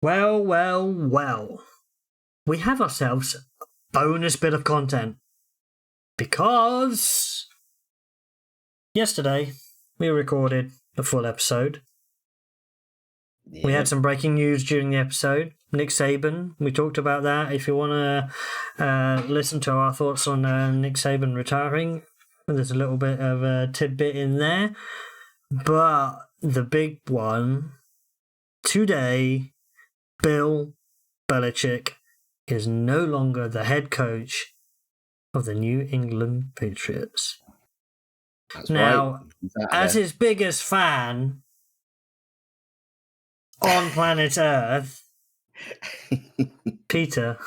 Well, well, well. We have ourselves a bonus bit of content. Because yesterday we recorded a full episode. We had some breaking news during the episode. Nick Saban, we talked about that. If you want to listen to our thoughts on Nick Saban retiring, there's a little bit of a tidbit in there. But the big one, today, Bill Belichick is no longer the head coach of the New England Patriots. That's now, right. Exactly. As his biggest fan on planet Earth, Peter,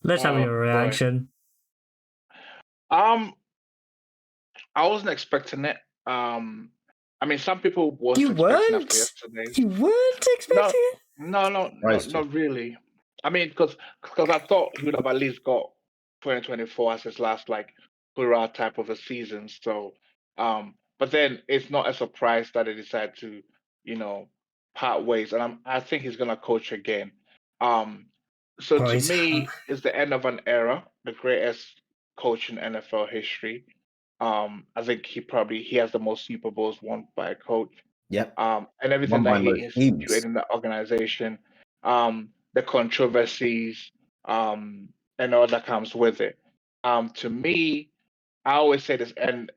let's have your reaction. I wasn't expecting it. I mean, some people was expecting it yesterday. You weren't expecting it? No, not really. I mean, because I thought he would have at least got 2024 as his last hurrah type of a season. So, but then it's not a surprise that they decided to, part ways. And I think he's gonna coach again. So to me, it's the end of an era, the greatest coach in NFL history. I think he has the most Super Bowls won by a coach. Yep. And everything that he instituted in the organization, the controversies, and all that comes with it. To me, I always say this, and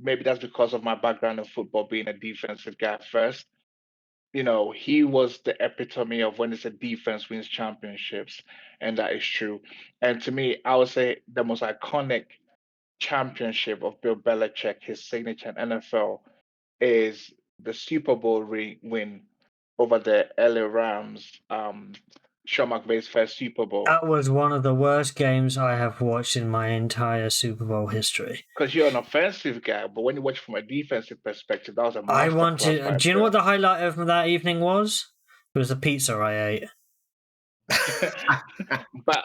maybe that's because of my background in football, being a defensive guy first. He was the epitome of when it's a defense wins championships, and that is true. And to me, I would say the most iconic championship of Bill Belichick, his signature in NFL, is the Super Bowl win over the LA Rams. Sean McVay's first Super Bowl. That was one of the worst games I have watched in my entire Super Bowl history. Because you're an offensive guy, but when you watch from a defensive perspective, that was a masterclass. Do you know what the highlight of that evening was? It was the pizza I ate. But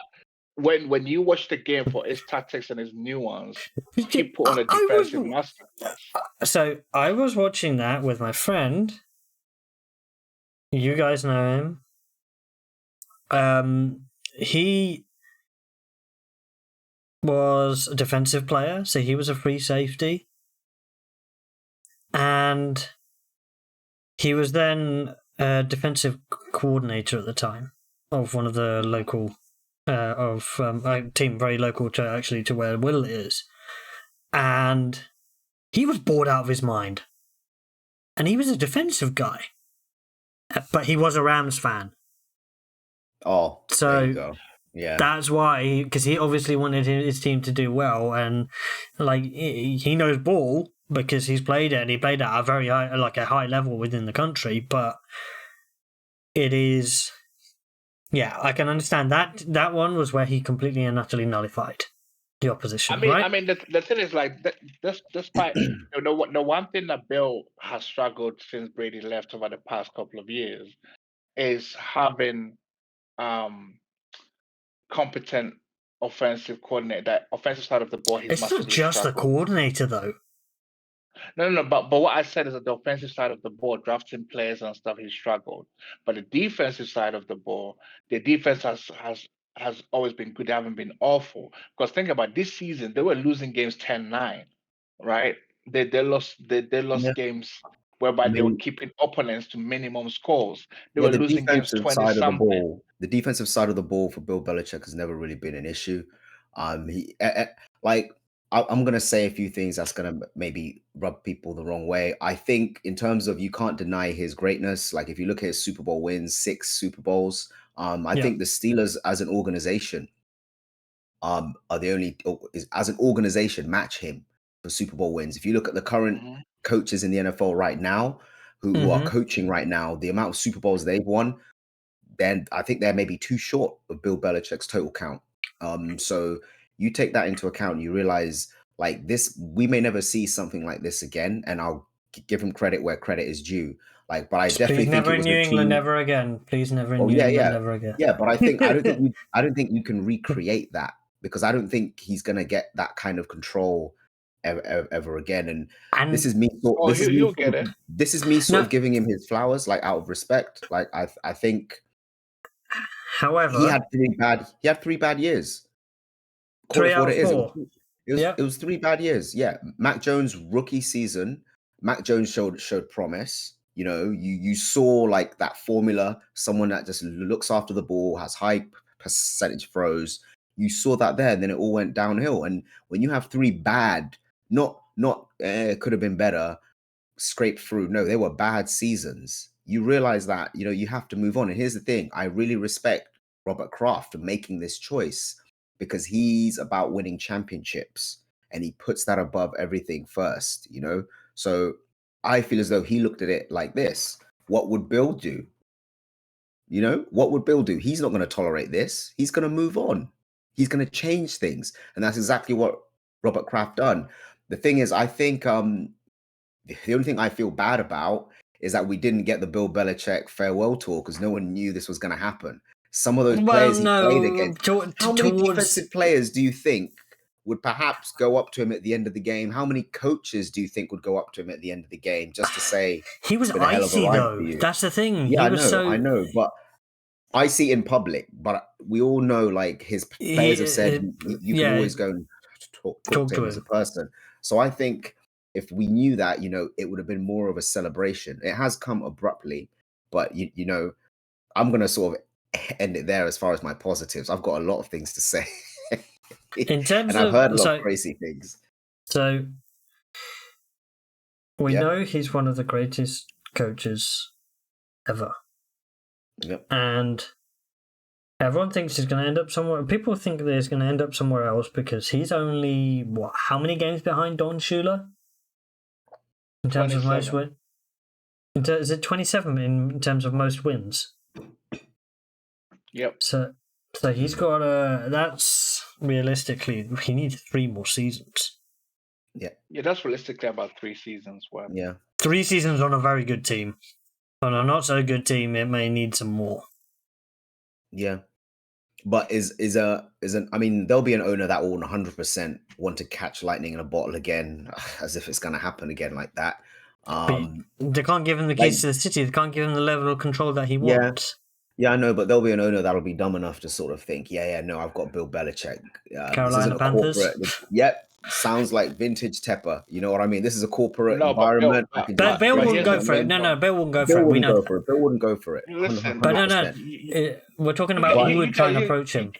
when you watch the game for his tactics and his nuance, he put on a defensive masterclass. So I was watching that with my friend. You guys know him. He was a defensive player, so he was a free safety. And he was then a defensive coordinator at the time of one of the local a team very local to where Will is. And he was bored out of his mind. And he was a defensive guy. But he was a Rams fan. Oh, so there you go. Yeah, that's why, because he obviously wanted his team to do well, and he knows ball because he's played it, and he played at a very high, a high level within the country. But it is, I can understand that one was where he completely and utterly nullified the opposition. I mean, the thing is despite the one thing that Bill has struggled since Brady left over the past couple of years is having competent offensive coordinator. That offensive side of the ball, it's not just the coordinator though. No. But what I said is that the offensive side of the ball, drafting players and stuff, he struggled. But the defensive side of the ball, the defense has always been good. They haven't been awful. Because think about this season, they were losing games 10-9, right? They lost games whereby they were keeping opponents to minimum scores. They were losing games 20-something. The defensive side of the ball for Bill Belichick has never really been an issue. I'm going to say a few things that's going to maybe rub people the wrong way. I think in terms of, you can't deny his greatness. Like if you look at his Super Bowl wins, 6 Super Bowls, I think the Steelers as an organization are the only, as an organization, match him for Super Bowl wins. If you look at the current coaches in the NFL right now, who are coaching right now, the amount of Super Bowls they've won, then I think they're maybe too short of Bill Belichick's total count. So you take that into account, you realize this, we may never see something like this again, and I'll give him credit where credit is due. But I definitely think never in New England ever again. Please never in New England ever again. Yeah, but I don't think you can recreate that, because I don't think he's gonna get that kind of control ever again. And And this is me. you'll get it. This is me sort of giving him his flowers, like out of respect. Like I think. However, he had three bad years. Call three it for out what of it is. four. It was 3 bad years. Yeah. Mac Jones' rookie season, Mac Jones showed promise. You know, you saw like that formula, someone that just looks after the ball, has high percentage throws. You saw that there, and then it all went downhill. And when you have 3 bad, not it could have been better, scraped through. No, they were bad seasons. You realize that, you know, you have to move on. And here's the thing, I really respect Robert Kraft for making this choice because he's about winning championships and he puts that above everything first, you know? So I feel as though he looked at it like this. What would Bill do? You know, what would Bill do? He's not going to tolerate this. He's going to move on. He's going to change things. And that's exactly what Robert Kraft done. The thing is, I think the only thing I feel bad about is that we didn't get the Bill Belichick farewell tour because no one knew this was going to happen. Some of those players he played against. How many defensive players do you think would perhaps go up to him at the end of the game? How many coaches do you think would go up to him at the end of the game just to say he was icy though? That's the thing. Yeah, I know, but icy in public. But we all know, like his players have said, you can always go and talk to him as a person. So I think if we knew that, you know, it would have been more of a celebration. It has come abruptly, but you know, I'm gonna sort of end it there as far as my positives. I've got a lot of things to say. In terms and I've heard a lot of crazy things. So we know he's one of the greatest coaches ever. Yep. And everyone thinks he's going to end up somewhere. People think that he's going to end up somewhere else because he's only, how many games behind Don Shula? In terms 27. Of most wins? Is it 27 in terms of most wins? Yep. So he's got that's realistically, he needs 3 more seasons. Yeah. Yeah, that's realistically about 3 seasons. Well. Yeah. 3 seasons on a very good team. On a not so good team, it may need some more. Yeah. But I mean, there'll be an owner that will 100% want to catch lightning in a bottle again, as if it's going to happen again like that. They can't give him the keys to the city. They can't give him the level of control that he wants. Yeah, I know, but there'll be an owner that'll be dumb enough to sort of think, no, I've got Bill Belichick. Carolina Panthers. Yep, sounds like vintage Tepper. You know what I mean? This is a corporate environment. But Bill wouldn't go for it. No, Bill wouldn't go for it. We know that. Bill wouldn't go for it. Listen, but no, we're talking about who would try and approach him.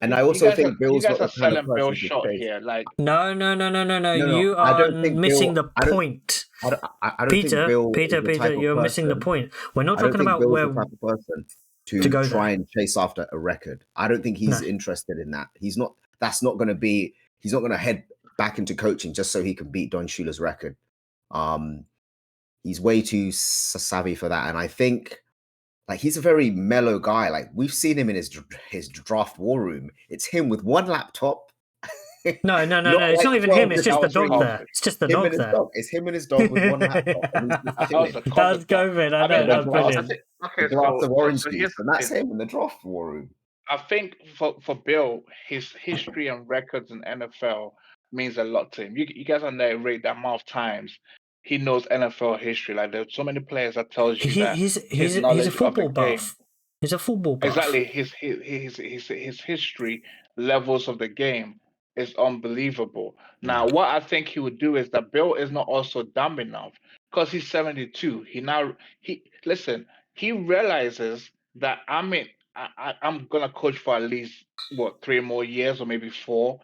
And I also think Bill's got the kind of Bill shot here. Like no. You are missing the point. I don't think Bill Peter, you're missing the point. We're not talking about where the type of person to try and chase after a record. I don't think he's interested in that. He's not. That's not going to be. He's not going to head back into coaching just so he can beat Don Shula's record. He's way too savvy for that, and I think. Like he's a very mellow guy. Like we've seen him in his draft war room. It's him with one laptop. No. It's not even him. It's just the dog there. It's just the dog there. It's him and his dog with one laptop. That was COVID. I know. That was brilliant. The draft of orange juice, and that's him in the draft war room. I think for Bill, his history and records in NFL means a lot to him. You guys underrate the amount of times he knows NFL history. Like there's so many players that tells you that he's a football buff. He's a football buff. Exactly. His history levels of the game is unbelievable. Now, what I think he would do is that Bill is not also dumb enough because he's 72. He realizes that I'm gonna coach for at least 3 more years or maybe 4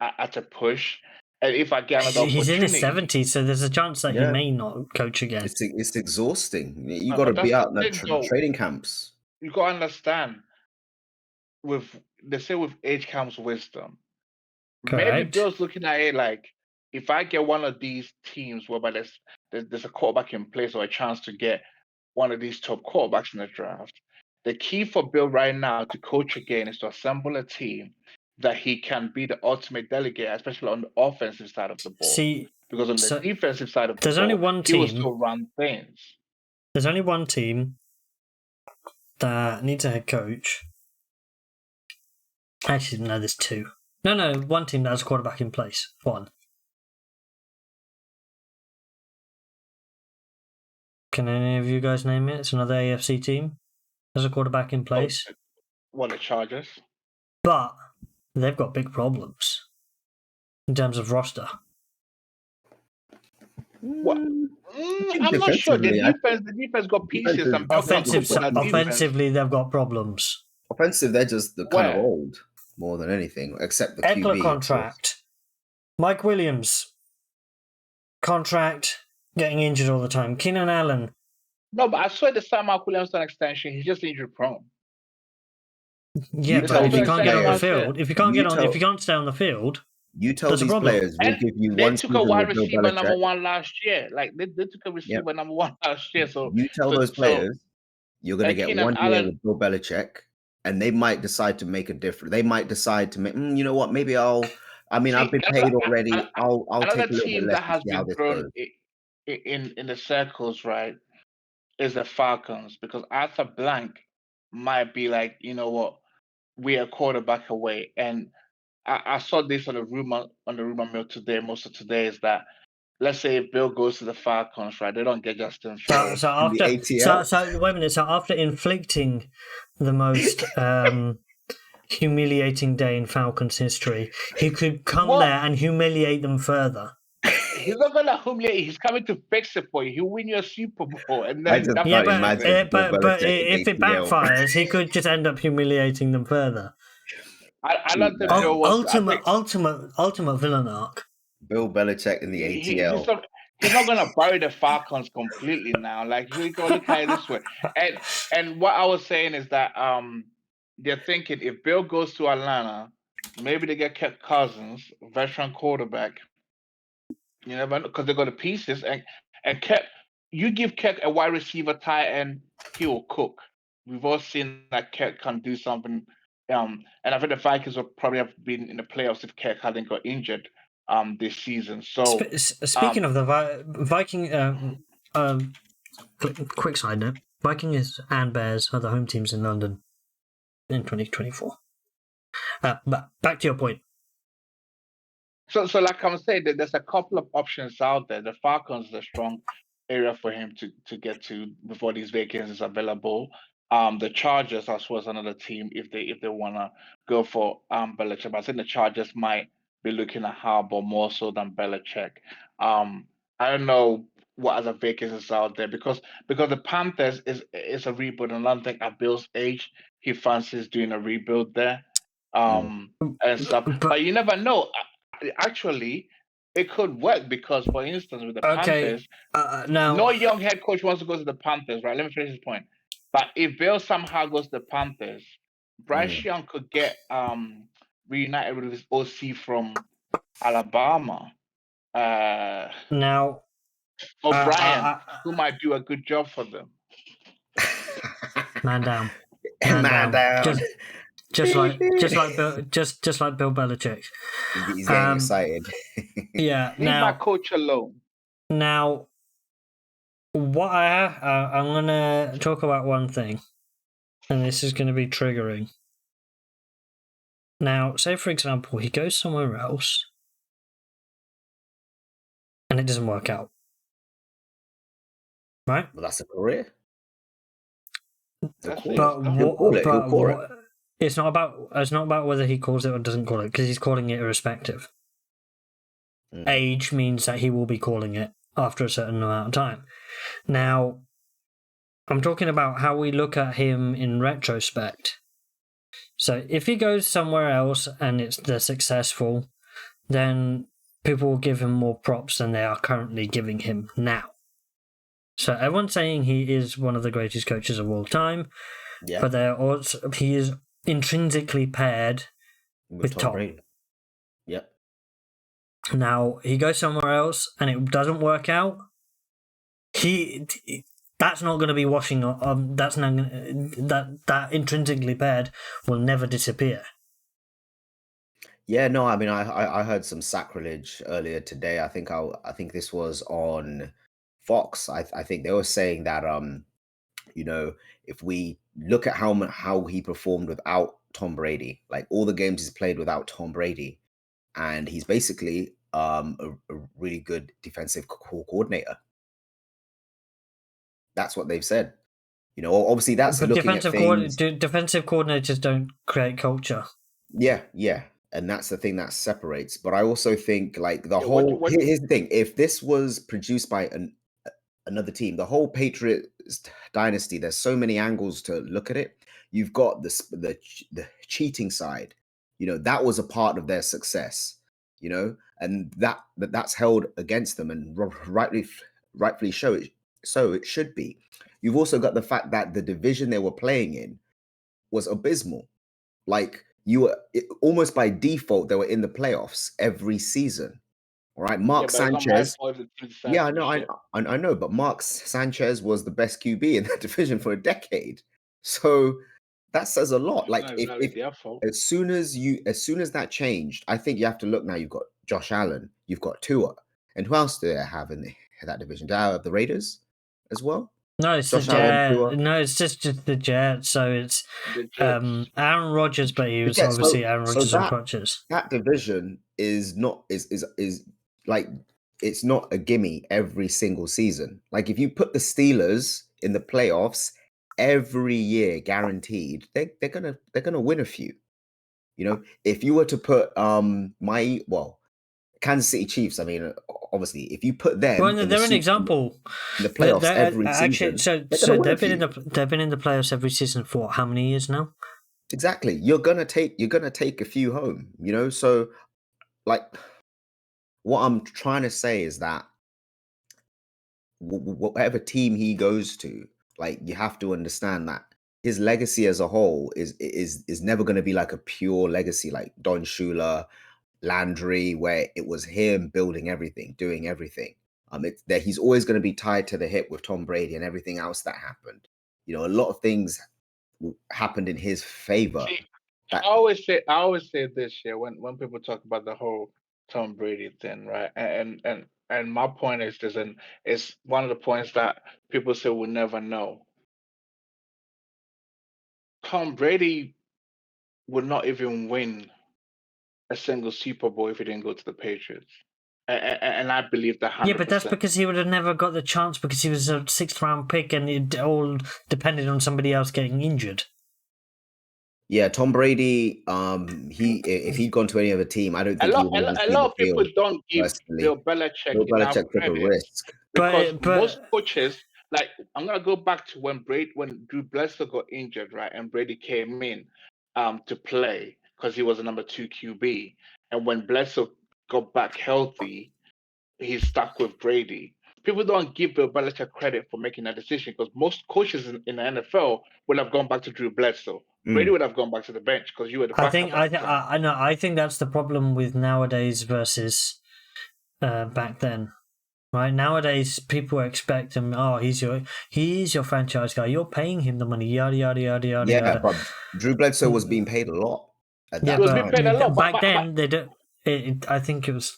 at a push. And if I get another he's in his 70s, so there's a chance that he may not coach again. It's exhausting. You got to be out in the training camps. You got to understand. They say with age comes wisdom. Correct. Maybe Bill's looking at it like, if I get one of these teams whereby there's a quarterback in place or a chance to get one of these top quarterbacks in the draft, the key for Bill right now to coach again is to assemble a team that he can be the ultimate delegate, especially on the offensive side of the ball. Because on the defensive side of the ball, only one team, he was to run things. There's only one team that needs a head coach. Actually, no, there's 2. No, one team that has a quarterback in place. 1. Can any of you guys name it? It's another AFC team. There's a quarterback in place. The Chargers. But they've got big problems in terms of roster. What? I'm not sure. The defense got pieces. Offensively, they've got problems. Offensive, they're just kind of old more than anything, except the Eckler QB contract. Mike Williams contract, getting injured all the time. Keenan Allen. No, but I saw the Sam Mike Williams extension. He's just injury prone. Yeah, but if you can't get on the field, if you can't stay on the field, you tell these players we'll give you one season. They took a wide receiver number one last year. Like they took a receiver number one last year. So you tell those players you're going to get Keenan 1 year with Bill Belichick, and they might decide to make a difference. They might decide to make. You know what? Maybe I've been paid already. I'll take a little bit less that has been thrown in the circles, right? Is the Falcons, because Arthur Blank might be like, you know what, we're a quarterback away. And I saw this on the rumor mill today. Most of today is that, let's say if Bill goes to the Falcons, right, they don't get Justin Fields. So after wait a minute. So after inflicting the most humiliating day in Falcons history, he could come there and humiliate them further. He's not gonna humiliate. He's coming to fix it for you. He'll win your Super Bowl, and then but if it backfires, he could just end up humiliating them further. I don't think Bill was ultimate villain arc. Bill Belichick in the ATL. He's not gonna bury the Falcons completely now. Like you go look at it this way. And what I was saying is that they're thinking if Bill goes to Atlanta, maybe they get Kirk Cousins, veteran quarterback. You never know, because they got the pieces, and Kirk, you give Kirk a wide receiver tight end, he will cook. We've all seen that Kirk can do something. And I think the Vikings would probably have been in the playoffs if Kirk hadn't got injured this season. So speaking of the Viking, quick side note: Vikings and Bears are the home teams in London in 2024. But back to your point. So like I'm saying, there's a couple of options out there. The Falcons is a strong area for him to get to before these vacancies are available. The Chargers as well as another team if they wanna go for Belichick. But I think the Chargers might be looking at Harbaugh more so than Belichick. I don't know what other vacancies out there because the Panthers is a rebuild, and I don't think at Bill's age he fancies doing a rebuild there. And stuff. But you never know. Actually, it could work because, for instance, with the Panthers, no young head coach wants to go to the Panthers, right? Let me finish this point. But if Bill somehow goes to the Panthers, Bryce Young could get reunited with his OC from Alabama. Now, O'Brien, who might do a good job for them. Man down. Just like Bill Belichick. He's getting excited. Yeah. Leave my coach alone. Now, what I'm gonna talk about one thing, and this is gonna be triggering. Now, say for example, he goes somewhere else, and it doesn't work out. Right? Well, that's a career. It's not about whether he calls it or doesn't call it, because he's calling it irrespective. Age means that he will be calling it after a certain amount of time. Now, I'm talking about how we look at him in retrospect. So if he goes somewhere else and they're successful, then people will give him more props than they are currently giving him now. So everyone's saying he is one of the greatest coaches of all time, but he is intrinsically paired with Tom Brady. Yep. Now he goes somewhere else and it doesn't work out. That's not going to be washing on. That's not that intrinsically paired will never disappear. Yeah, no, I mean, I heard some sacrilege earlier today. I think this was on Fox. I think they were saying that if we look at how he performed without Tom Brady, like all the games he's played without Tom Brady, and he's basically a really good defensive coordinator. That's what they've said. You know, obviously that's But looking at things. defensive coordinators don't create culture. Yeah, and that's the thing that separates. But I also think like the whole here's the thing: if this was produced by another team, the whole Patriots dynasty, there's so many angles to look at it. You've got the cheating side. You know, that was a part of their success. You know, and that's held against them, and rightfully so it should be. You've also got the fact that the division they were playing in was abysmal. Like almost by default, they were in the playoffs every season. All right, Mark Sanchez. Yeah, I know, but Mark Sanchez was the best QB in that division for a decade. So that says a lot. Like if as soon as that changed, I think you have to look now. You've got Josh Allen, you've got Tua, and who else do they have in that division? Do they have the Raiders as well? No, it's Josh the Jets. No, it's just the Jets. So it's Aaron Rodgers, but he was obviously Aaron Rodgers on crutches. That division is not like it's not a gimme every single season. Like if you put the Steelers in the playoffs every year, guaranteed, they're gonna win a few. You know, if you were to put Kansas City Chiefs, I mean, obviously, if you put them, well, they're an example. In the playoffs every season. So they've been in the playoffs every season for how many years now? Exactly. You're gonna take a few home. You know, so like, what I'm trying to say is that whatever team he goes to, like, you have to understand that his legacy as a whole is never going to be like a pure legacy like Don Shula, Landry, where it was him building everything, doing everything. That he's always going to be tied to the hip with Tom Brady and everything else that happened. You know, a lot of things happened in his favor. I always say this year when people talk about the whole Tom Brady thing, right? And my point is this, and it's one of the points that people say we'll never know. Tom Brady would not even win a single Super Bowl if he didn't go to the Patriots. And I believe that 100%. Yeah, but that's because he would have never got the chance because he was a 6th round pick and it all depended on somebody else getting injured. Yeah, Tom Brady, if he'd gone to any other team, I don't think a lot of people don't give Bill Belichick enough took a risk. Because most coaches, like, I'm gonna go back to when Drew Bledsoe got injured, right? And Brady came in to play because he was a number 2 QB. And when Bledsoe got back healthy, he stuck with Brady. People don't give Bill Belichick credit for making that decision because most coaches in the NFL would have gone back to Drew Bledsoe. Brady would have gone back to the bench because you were the backup. I think that's the problem with nowadays versus back then. Right, nowadays people expect him. Oh, he is your franchise guy. You're paying him the money. Yada yada yada yada. Yeah, yada. But Drew Bledsoe was being paid a lot. Back then they don't. I think it was.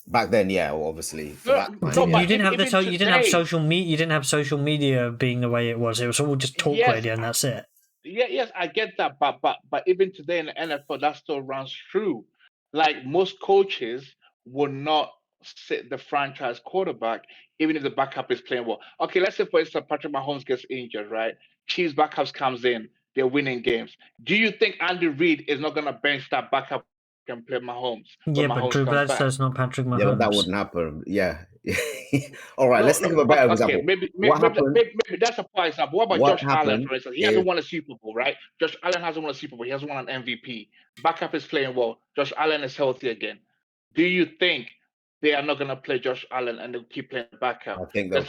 Back then, yeah, well, obviously. You didn't have social media. You didn't have social media being the way it was. It was all just talk radio, and that's it. Yes, I get that, but even today in the NFL, that still runs true. Like most coaches would not sit the franchise quarterback, even if the backup is playing well. Okay, let's say for instance Patrick Mahomes gets injured, right? Chiefs backups comes in, they're winning games. Do you think Andy Reid is not gonna bench that backup and play Mahomes? Yeah, but Drew Bledsoe's not Patrick Mahomes. Yeah, but that wouldn't happen. Yeah. All right, let's think of a better example. Maybe that's a poor example. What about Josh Allen, for instance? He hasn't won a Super Bowl, right? Josh Allen hasn't won a Super Bowl. He hasn't won an MVP. Backup is playing well. Josh Allen is healthy again. Do you think they are not going to play Josh Allen and they'll keep playing backup? I think I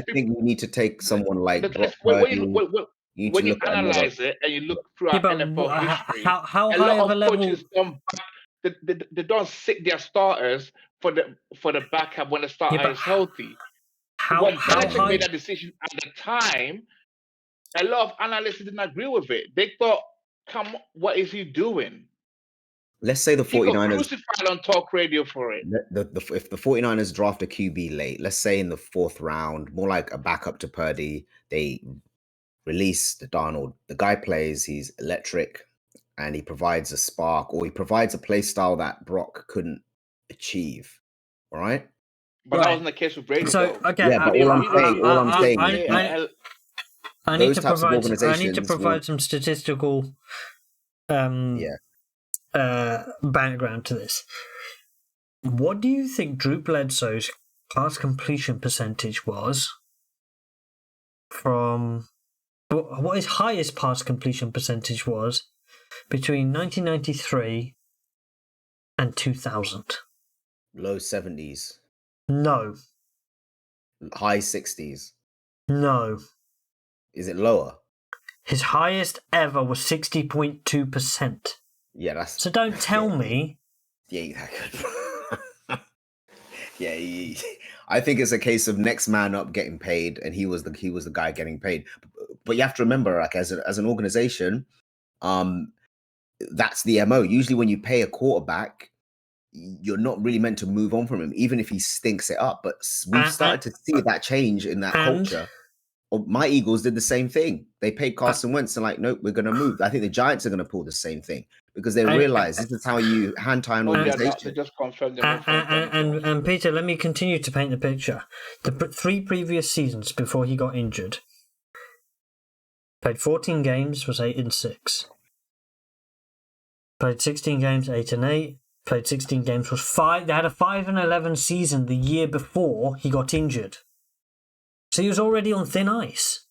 think we need to take someone like when you analyze it and you look throughout NFL history, how a lot of coaches they don't sit their starters for the backup when the starter is healthy. When Belichick made that decision at the time, a lot of analysts didn't agree with it. They thought, "Come, what is he doing?" Let's say the 49ers he got crucified on talk radio for it. If the 49ers draft a QB late, let's say in the 4th round, more like a backup to Purdy, they release the Darnold. The guy plays, he's electric, and he provides a spark, or he provides a play style that Brock couldn't achieve. All right. But that wasn't the case with Brady, So though. okay, Yeah, but all I'm saying is I need to types of provide. I organizations need to provide some statistical background to this. What do you think Drew Bledsoe's pass completion percentage was from? What his highest pass completion percentage was between 1993 and 2000? low 70s, No, high 60s. no. Is it lower? His highest ever was 60.2%. Yeah, that's. So don't tell me. Yeah, that good. I think it's a case of next man up getting paid, and he was the guy getting paid. But you have to remember, like as an organization, that's the MO. Usually, when you pay a quarterback, you're not really meant to move on from him, even if he stinks it up. But we've started to see that change in that culture. My Eagles did the same thing. They paid Carson Wentz and like, nope, we're going to move. I think the Giants are going to pull the same thing because they realize this is how you hand tie an organization. They just confirmed and Peter, let me continue to paint the picture. The 3 previous seasons before he got injured, played 14 games, was 8-6. Played 16 games, 8-8. Played 16 games, was 5. They had a 5-11 season the year before he got injured. So he was already on thin ice.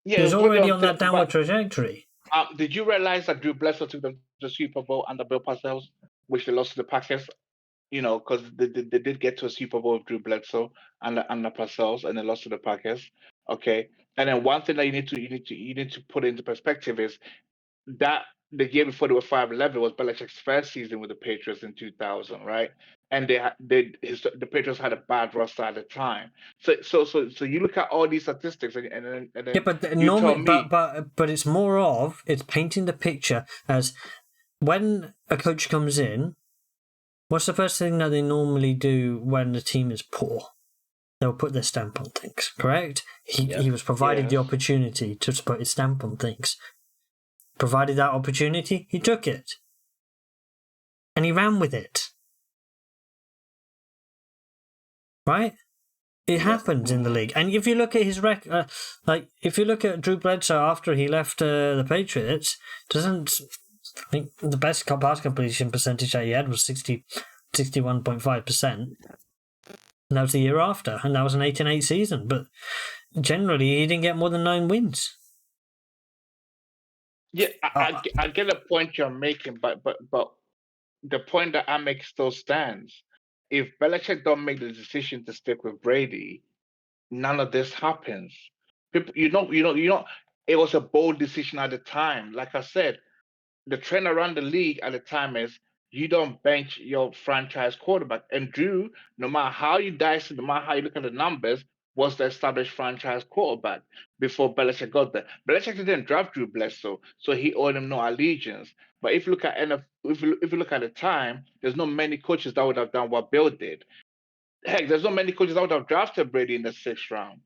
Yeah, he was already on that downward trajectory. Did you realize that Drew Bledsoe took them to the Super Bowl under Bill Parcells, which they lost to the Packers? You know, because they did get to a Super Bowl with Drew Bledsoe and the Parcells, and they lost to the Packers. Okay, and then one thing that you need to put into perspective is that the year before they were 5-11 was Belichick's first season with the Patriots in 2000, right? And the Patriots had a bad roster at the time. So you look at all these statistics and then yeah, but normally, but it's more of it's painting the picture as when a coach comes in. What's the first thing that they normally do when the team is poor? They'll put their stamp on things, correct? He was provided the opportunity to put his stamp on things. Provided that opportunity, he took it. And he ran with it. Right? It happens in the league. And if you look at his record, if you look at Drew Bledsoe after he left the Patriots, I think the best pass completion percentage that he had was 61.5%. And that was the year after, and that was an 8-8 season. But generally, he didn't get more than 9 wins. Yeah, I get the point you're making, but the point that I make still stands. If Belichick don't make the decision to stick with Brady, none of this happens. People, it was a bold decision at the time. Like I said, the trend around the league at the time is you don't bench your franchise quarterback. And Drew, no matter how you dice it, no matter how you look at the numbers, was the established franchise quarterback before Belichick got there. Belichick didn't draft Drew Bledsoe, so he owed him no allegiance. But if you look at if you look at the time, there's not many coaches that would have done what Bill did. Heck, there's not many coaches that would have drafted Brady in the 6th round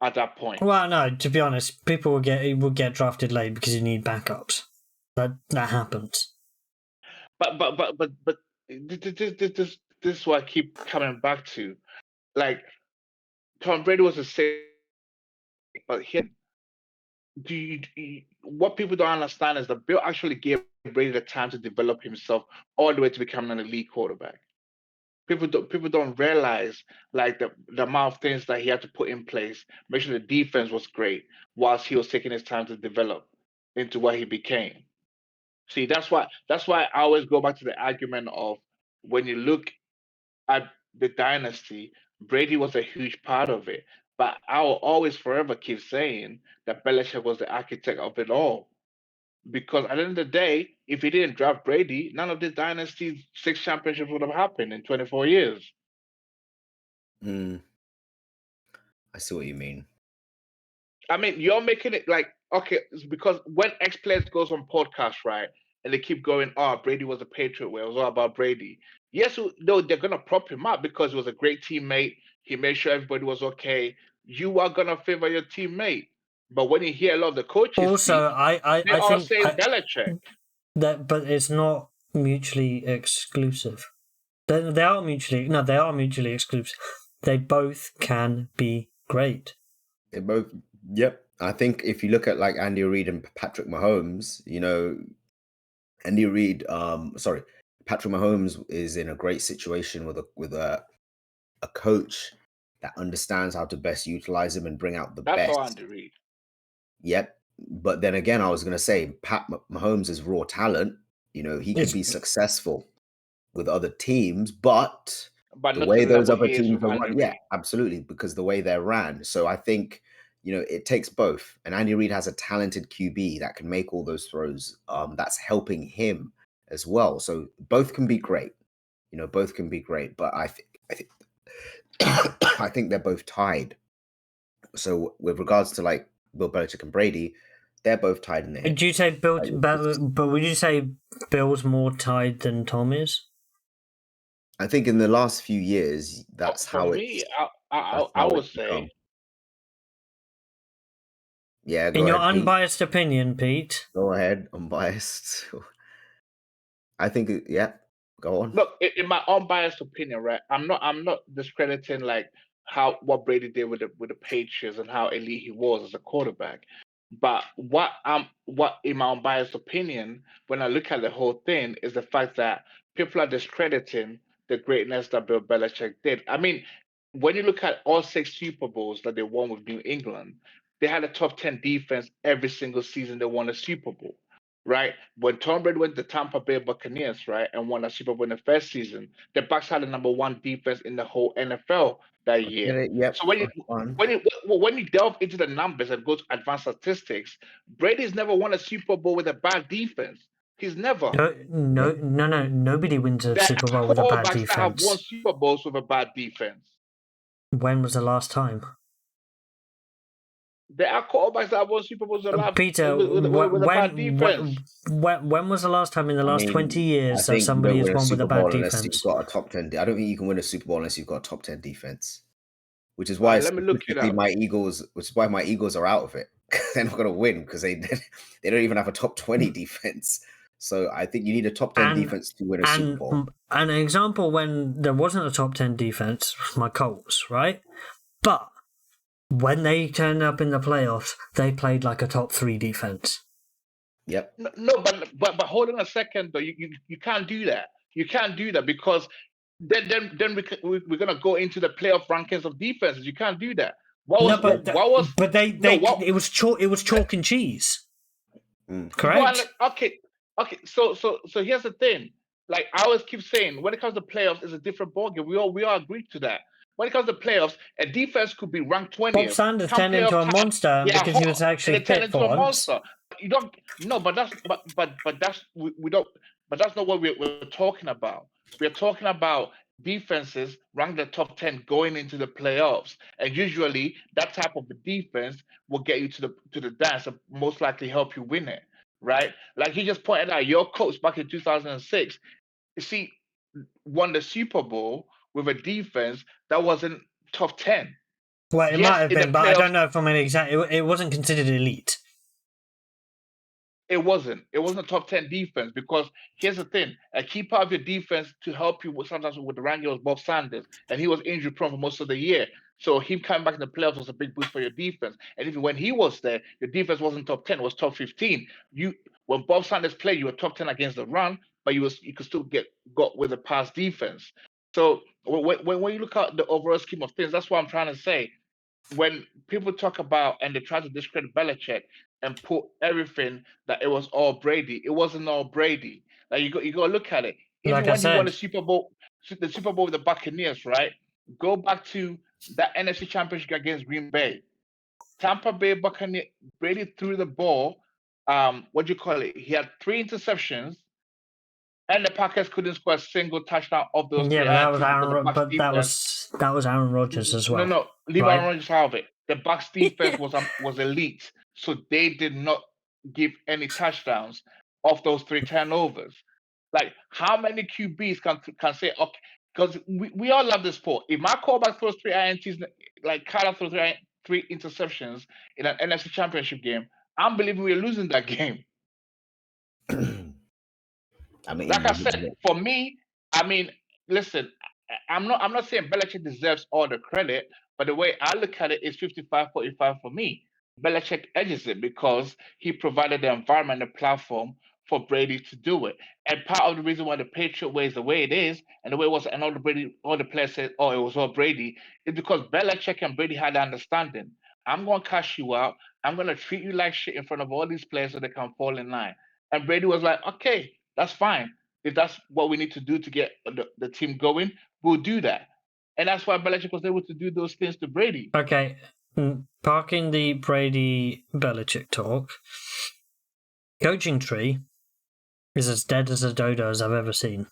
at that point. Well, no, to be honest, people will get drafted late because you need backups. That happens. But this is what I keep coming back to. Like Tom Brady was a safe, but here, what people don't understand is that Bill actually gave Brady the time to develop himself all the way to becoming an elite quarterback. People don't realize like the amount of things that he had to put in place, make sure the defense was great, whilst he was taking his time to develop into what he became. See, that's why I always go back to the argument of when you look at the dynasty, Brady was a huge part of it. But I will always forever keep saying that Belichick was the architect of it all. Because at the end of the day, if he didn't draft Brady, none of this dynasty's 6 championships would have happened in 24 years. I see what you mean. I mean, you're making it like, okay, it's because when ex-players goes on podcasts, right, and they keep going, oh, Brady was a Patriot, where it was all about Brady. Yes, no, they're going to prop him up because he was a great teammate. He made sure everybody was okay. You are going to favor your teammate. But when you hear a lot of the coaches also, speak, I think saying Belichick. But it's not mutually exclusive. They are mutually exclusive. They both can be great. They both, yep. I think if you look at like Andy Reid and Patrick Mahomes, Patrick Mahomes is in a great situation with a coach that understands how to best utilize him and bring out the That's all best. Andy Reid. Yep. But then again, I was going to say Pat Mahomes is raw talent. He could be successful with other teams, but the not to way the those level other he is teams with are Andy run, Reid. absolutely, because the way they're ran. So I think, it takes both. And Andy Reid has a talented QB that can make all those throws. That's helping him as well. So both can be great. Both can be great. But I think I think they're both tied. So with regards to like Bill Belichick and Brady, they're both tied in the hip. Would you say but would you say Bill's more tied than Tom is? I think in the last few years, that's For how me, I would say. Yeah, in your unbiased opinion, Pete. Go ahead, unbiased. I think, go on. Look, in my unbiased opinion, right? I'm not discrediting like what Brady did with the Patriots and how elite he was as a quarterback. But what in my unbiased opinion, when I look at the whole thing, is the fact that people are discrediting the greatness that Bill Belichick did. I mean, when you look at all 6 Super Bowls that they won with New England, they had a top 10 defense every single season they won a Super Bowl, right? When Tom Brady went to the Tampa Bay Buccaneers, right, and won a Super Bowl in the first season, the Bucs had the number 1 defense in the whole NFL that year. Yep. So when you delve into the numbers and go to advanced statistics, Brady's never won a Super Bowl with a bad defense. He's never. No. Nobody wins a Super Bowl with a bad defense. That have won Super Bowls with a bad defense. When was the last time? There are quarterbacks that have won Super Bowls with a bad defense. When was the last time in the last 20 years that somebody has won with a bad defense? You've got a top 10. I don't think you can win a Super Bowl unless you've got a top 10 defense. Which is why my Eagles are out of it. They're not going to win because they don't even have a top 20 defense. So I think you need a top 10 defense to win a Super Bowl. An example when there wasn't a top 10 defense was my Colts, right? But when they turned up in the playoffs, they played like a top 3 defense. Yep. No, but hold on a second though. You can't do that. You can't do that because then we're gonna go into the playoff rankings of defenses. You can't do that. It was chalk and cheese. Correct. Okay. So here's the thing. Like I always keep saying, when it comes to playoffs, it's a different ballgame. We all agree to that. When it comes to playoffs, a defense could be ranked 20th. Bob Sanders turned into a monster because he was actually fit for once. You don't. No, but that's not what we're talking about. We're talking about defenses ranked the top 10 going into the playoffs, and usually that type of a defense will get you to the dance and most likely help you win it, right? Like he just pointed out, your coach back in 2006, won the Super Bowl with a defense that wasn't top 10. Well, it might have been, but I don't know from an exact. It wasn't considered elite. It wasn't a top 10 defense because here's the thing: a key part of your defense to help you sometimes with the ranking was Bob Sanders, and he was injury prone for most of the year. So him coming back in the playoffs was a big boost for your defense. And even when he was there, your defense wasn't top 10; it was top 15. When Bob Sanders played, you were top 10 against the run, but you could still got with the pass defense. So when you look at the overall scheme of things, that's what I'm trying to say. When people talk about and they try to discredit Belichick and put everything that it was all Brady, it wasn't all Brady. Like you got to look at it. Even when he won the Super Bowl with the Buccaneers, right? Go back to that NFC Championship against Green Bay. Tampa Bay Buccaneers, Brady threw the ball. What do you call it? He had 3 interceptions, and the Packers couldn't score a single touchdown of those 3. Yeah, that was Aaron Rodgers as well. No, leave Aaron Rodgers out of it. The Bucs defense was elite, so they did not give any touchdowns off those 3 turnovers. Like, how many QBs can say, okay, because we all love this sport. If my quarterback throws 3 INTs, like Kyler throws 3 interceptions in an NFC Championship game, I'm believing we're losing that game. I mean, like I said, for me, I mean, listen, I'm not saying Belichick deserves all the credit, but the way I look at it is 55-45 for me. Belichick edges it because he provided the environment, the platform for Brady to do it. And part of the reason why the Patriot way is the way it is, and the way it was, and all the players said, "Oh, it was all Brady," is because Belichick and Brady had an understanding. I'm gonna cash you out. I'm gonna treat you like shit in front of all these players so they can fall in line. And Brady was like, "Okay, that's fine. If that's what we need to do to get the team going, we'll do that." And that's why Belichick was able to do those things to Brady. Okay, parking the Brady Belichick talk, coaching tree is as dead as a dodo as I've ever seen.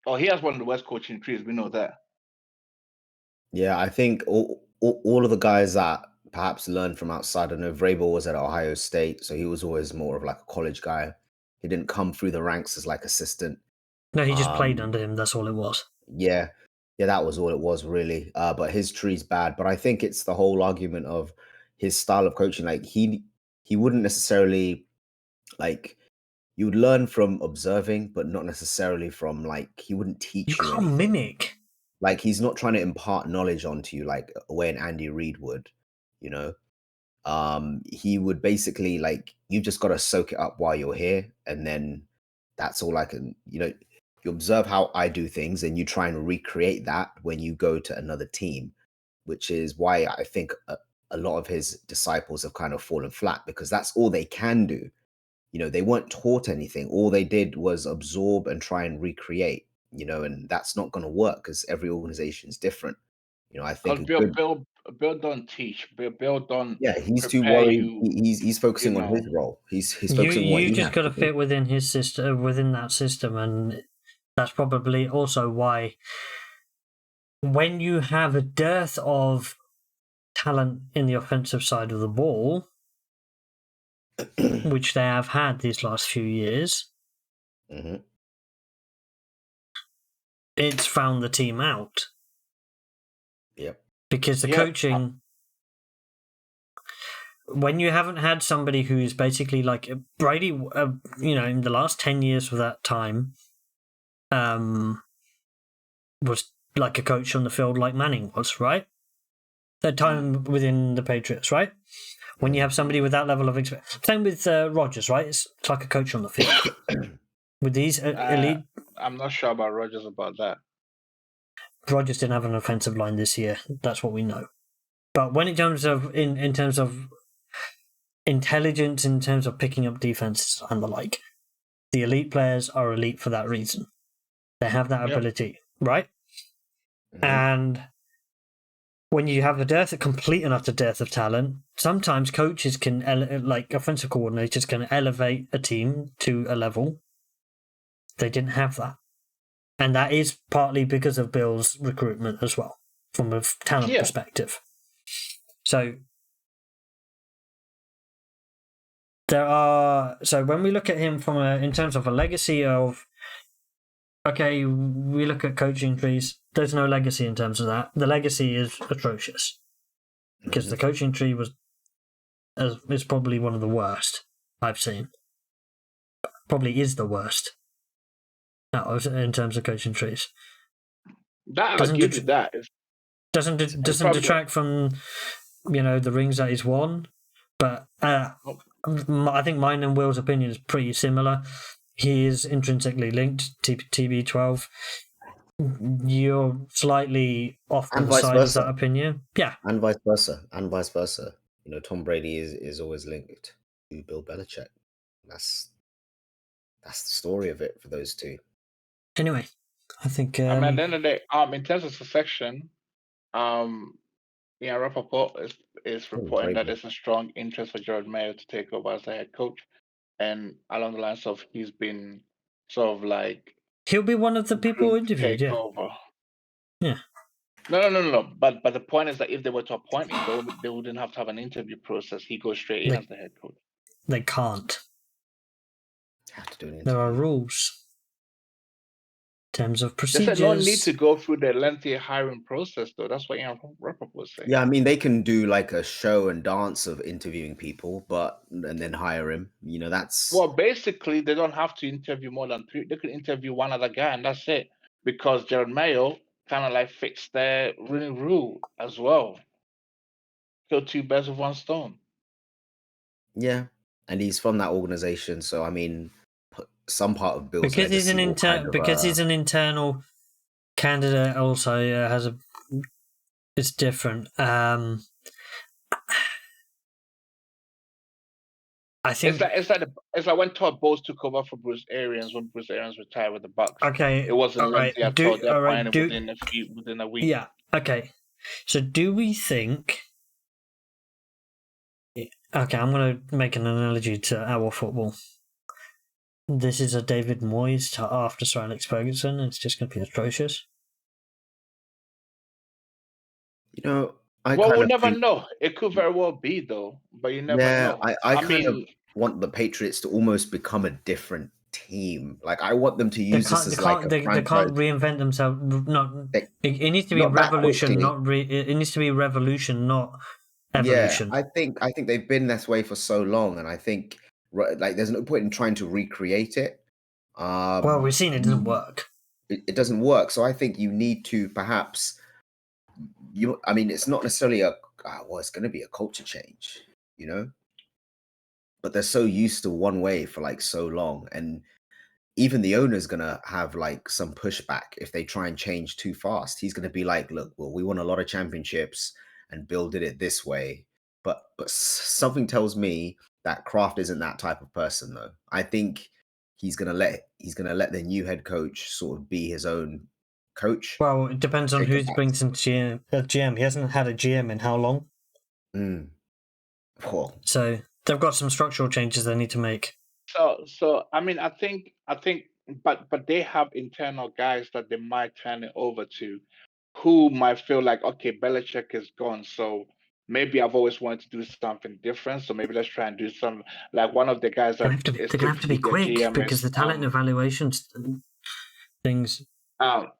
Oh, he has one of the worst coaching trees. We know that. Yeah, I think all of the guys that perhaps learned from outside. I know Vrabel was at Ohio State, so he was always more of like a college guy. He didn't come through the ranks as like assistant. No, he just played under him. That's all it was. Yeah, that was all it was really. But his tree's bad. But I think it's the whole argument of his style of coaching. Like he wouldn't necessarily like you would learn from observing, but not necessarily from like he wouldn't teach you. You can't anything. mimic. Like he's not trying to impart knowledge onto you like a way an Andy Reid would, you know. He would basically like you just got to soak it up while you're here, and then that's all I can, you observe how I do things and you try and recreate that when you go to another team, which is why I think a lot of his disciples have kind of fallen flat because that's all they can do. They weren't taught anything. All they did was absorb and try and recreate, and that's not going to work because every organization is different. I think Bill don't teach. Bill don't. Yeah, he's too worried. He's focusing on his role. He's focusing on what you just got to fit within his system, within that system, and that's probably also why when you have a dearth of talent in the offensive side of the ball, which they have had these last few years, it's found the team out. Yep. Because the coaching, when you haven't had somebody who's basically like Brady, in the last 10 years of that time, was like a coach on the field like Manning was, right? That time within the Patriots, right? When you have somebody with that level of experience. Same with Rodgers, right? It's like a coach on the field. With these elite... I'm not sure about Rodgers about that. Rodgers didn't have an offensive line this year. That's what we know. But when it comes of in terms of intelligence, in terms of picking up defenses and the like, the elite players are elite for that reason. They have that ability, right? And when you have a complete and utter dearth of talent, sometimes coaches can, like offensive coordinators, can elevate a team to a level. They didn't have that. And that is partly because of Bill's recruitment as well, from a talent perspective. So when we look at him in terms of a legacy of, okay, we look at coaching trees, there's no legacy in terms of that. The legacy is atrocious because the coaching tree is probably one of the worst I've seen. Probably is the worst in terms of coaching trees. I'll give you that. Doesn't detract from the rings that he's won, but I think mine and Will's opinion is pretty similar. He is intrinsically linked to TB12. You're slightly off on the side of that opinion. Yeah. And vice versa. Tom Brady is always linked to Bill Belichick. That's the story of it for those two. Anyway, I think at the end of the day, in terms of succession, Rappaport is reporting that there's a strong interest for Jared Mayo to take over as the head coach, and along the lines of he's been sort of like he'll be one of the people interviewed. Over. Yeah. No. But the point is that if they were to appoint him, they wouldn't have to have an interview process. He goes straight in as the head coach. They can't. Have to do an interview. There are rules. In terms of procedures. They don't need to go through the lengthy hiring process, though. That's what Rappaport was saying. Yeah, I mean, they can do like a show and dance of interviewing people, and then hire him. That's... Well, basically, they don't have to interview more than 3. They could interview one other guy, and that's it. because Jared Mayo kind of like fixed their winning rule as well. Kill two birds with one stone. Yeah, and he's from that organization, so I mean, some part of Bill's because he's legacy because he's an internal candidate. Also, has a. It's different. I think it's like when Todd Bowles took over for Bruce Arians when Bruce Arians retired with the Bucks. Okay, it wasn't lengthy at all. They're finding within a week. Yeah. Okay. So, do we think? Okay, I'm going to make an analogy to our football. This is a David Moyes after Sir Alex Ferguson. It's just going to be atrocious. You know, we'll never know. It could very well be, though, but you never know. I mean, want the Patriots to almost become a different team. Like, I want them to use this as like they can't reinvent themselves. It needs to be revolution, it needs to be revolution, not evolution. Yeah, I think they've been this way for so long, and I think like there's no point in trying to recreate it. Well, we've seen it doesn't work. It doesn't work. So I think you need to perhaps I mean, it's not necessarily it's going to be a culture change, you know, but they're so used to one way for like so long, and even the owner's going to have like some pushback if they try and change too fast. He's going to be like, look, well, we won a lot of championships and Bill did it this way, but something tells me that Kraft isn't that type of person, though. I think he's going to let the new head coach sort of be his own coach. Well, it depends on who brings in GM. He hasn't had a GM in how long? Cool. So they've got some structural changes they need to make. So I mean, I think, but they have internal guys that they might turn it over to, who might feel like, okay, Belichick is gone, so maybe I've always wanted to do something different, so maybe let's try and do some. Like one of the guys that they're gonna have to be quick because the talent evaluations things. So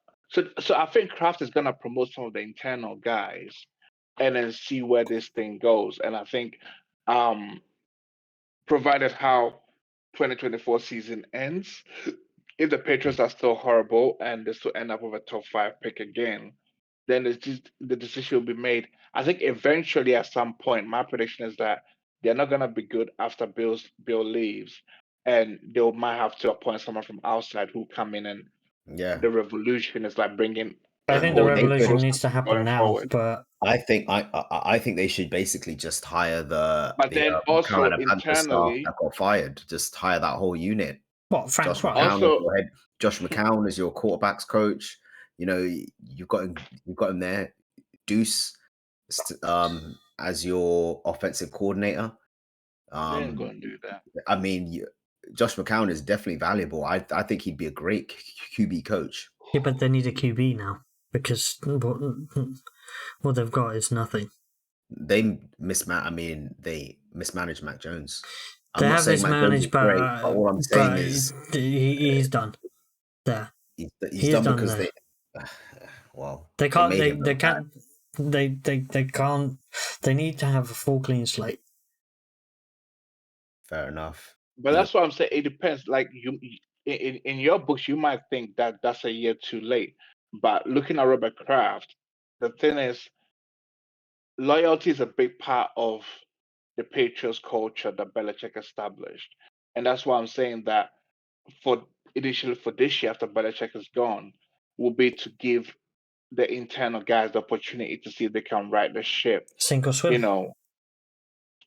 I think Kraft is gonna promote some of the internal guys, and then see where this thing goes. And I think, provided how 2024 season ends, if the Patriots are still horrible and they still end up with a top 5 pick again, then it's just the decision will be made. I think eventually at some point, my prediction is that they're not gonna be good after Bill leaves, and they might have to appoint someone from outside who come in, and the revolution is like bringing. I think the revolution needs to happen now, forward. but I think they should basically just hire then also Carolina internally staff that got fired. Just hire that whole unit. What, Frank Josh McCown is your quarterbacks coach. You know, you've got him there. Deuce as your offensive coordinator. They ain't gonna do that. I mean, Josh McCown is definitely valuable. I think he'd be a great QB coach. Yeah, but they need a QB now because what they've got is nothing. They mismanaged Mac Jones. They have mismanaged, but all I'm saying is he's done. There, he's done because there. They can't. They can't. They can't. They need to have a full clean slate. Fair enough. But that's what I'm saying. It depends. Like you, in your books, you might think that that's a year too late. But looking at Robert Kraft, the thing is, loyalty is a big part of the Patriots culture that Belichick established, and that's why I'm saying that initially for this year after Belichick is gone, will be to give the internal guys the opportunity to see if they can right the ship. Sink or swim. You know,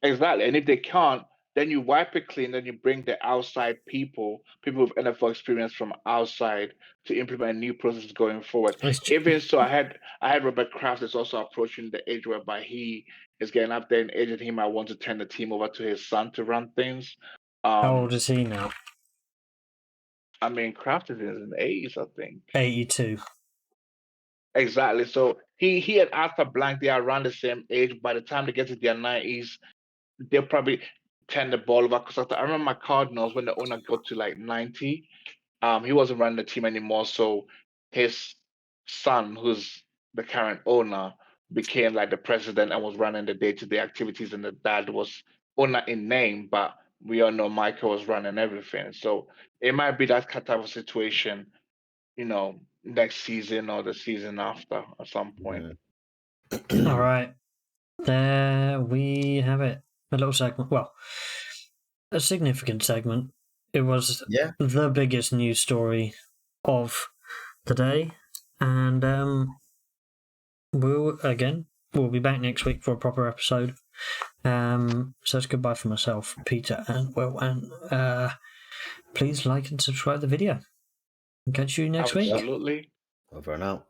exactly. And if they can't, then you wipe it clean, then you bring the outside people with NFL experience from outside to implement new processes going forward. Even so, I had Robert Kraft is also approaching the age whereby he is getting up there in age, and he might want to turn the team over to his son to run things. How old is he now? I mean, Kraft is in his 80s, I think. 82. Exactly. So he and Arthur Blank, they are around the same age. By the time they get to their 90s, they'll probably turn the ball over. Because I remember my Cardinals, when the owner got to like 90, he wasn't running the team anymore. So his son, who's the current owner, became like the president and was running the day-to-day activities. And the dad was owner in name, but we all know Michael was running everything. So it might be that type of situation next season or the season after at some point. All right. There we have it. A little segment. Well, a significant segment. It was the biggest news story of the day. And we'll be back next week for a proper episode. So it's goodbye from myself, Peter and Will. And please like and subscribe the video. Catch you next week. Absolutely. Over and out.